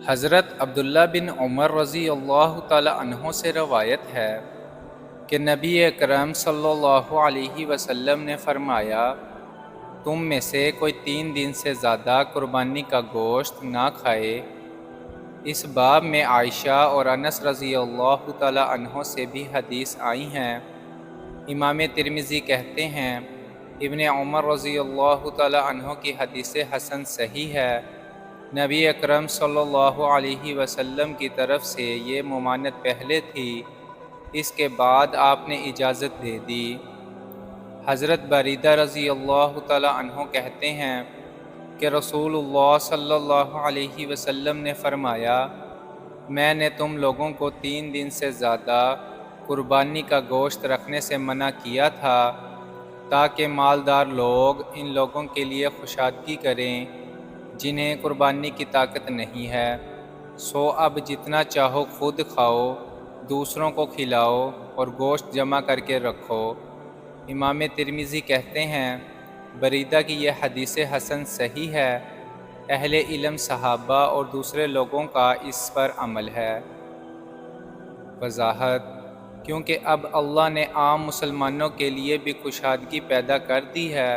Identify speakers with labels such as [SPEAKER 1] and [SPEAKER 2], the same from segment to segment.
[SPEAKER 1] حضرت عبداللہ بن عمر رضی اللہ تعالی عنہ سے روایت ہے کہ نبی اکرم صلی اللہ علیہ وسلم نے فرمایا، تم میں سے کوئی 3 دن سے زیادہ قربانی کا گوشت نہ کھائے۔ اس باب میں عائشہ اور انس رضی اللہ تعالی عنہ سے بھی حدیث آئی ہیں۔ امام ترمذی کہتے ہیں، ابن عمر رضی اللہ تعالی عنہ کی حدیث حسن صحیح ہے۔ نبی اکرم صلی اللہ علیہ وسلم کی طرف سے یہ ممانعت پہلے تھی، اس کے بعد آپ نے اجازت دے دی۔ حضرت بریدہ رضی اللہ تعالی عنہ کہتے ہیں کہ رسول اللہ صلی اللہ علیہ وسلم نے فرمایا، میں نے تم لوگوں کو 3 دن سے زیادہ قربانی کا گوشت رکھنے سے منع کیا تھا تاکہ مالدار لوگ ان لوگوں کے لیے خوشادگی کریں جنہیں قربانی کی طاقت نہیں ہے، سو اب جتنا چاہو خود کھاؤ، دوسروں کو کھلاؤ اور گوشت جمع کر کے رکھو۔ امام ترمذی کہتے ہیں، بریدہ کی یہ حدیث حسن صحیح ہے، اہل علم صحابہ اور دوسرے لوگوں کا اس پر عمل ہے۔ وضاحت: کیونکہ اب اللہ نے عام مسلمانوں کے لیے بھی خوشادگی پیدا کر دی ہے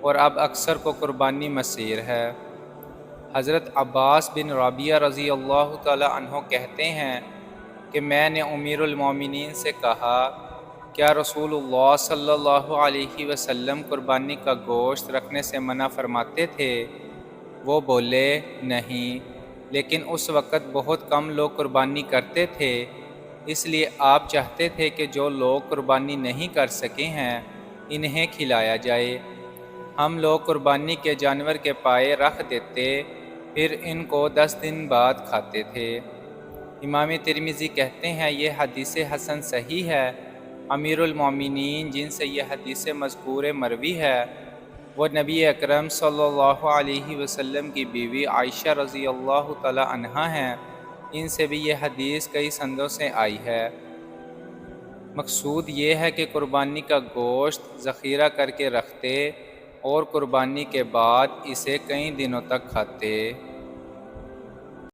[SPEAKER 1] اور اب اکثر کو قربانی مسیر ہے۔ حضرت عباس بن رابعہ رضی اللہ تعالی عنہ کہتے ہیں کہ میں نے امیر المومنین سے کہا، کیا رسول اللہ صلی اللہ علیہ وسلم قربانی کا گوشت رکھنے سے منع فرماتے تھے؟ وہ بولے، نہیں، لیکن اس وقت بہت کم لوگ قربانی کرتے تھے، اس لیے آپ چاہتے تھے کہ جو لوگ قربانی نہیں کر سکے ہیں انہیں کھلایا جائے۔ ہم لوگ قربانی کے جانور کے پائے رکھ دیتے، پھر ان کو 10 دن بعد کھاتے تھے۔ امام ترمذی کہتے ہیں، یہ حدیث حسن صحیح ہے۔ امیر المومنین جن سے یہ حدیث مذکور مروی ہے وہ نبی اکرم صلی اللہ علیہ وسلم کی بیوی عائشہ رضی اللہ تعالی عنہا ہیں، ان سے بھی یہ حدیث کئی سندوں سے آئی ہے۔ مقصود یہ ہے کہ قربانی کا گوشت ذخیرہ کر کے رکھتے اور قربانی کے بعد اسے کئی دنوں تک کھاتے۔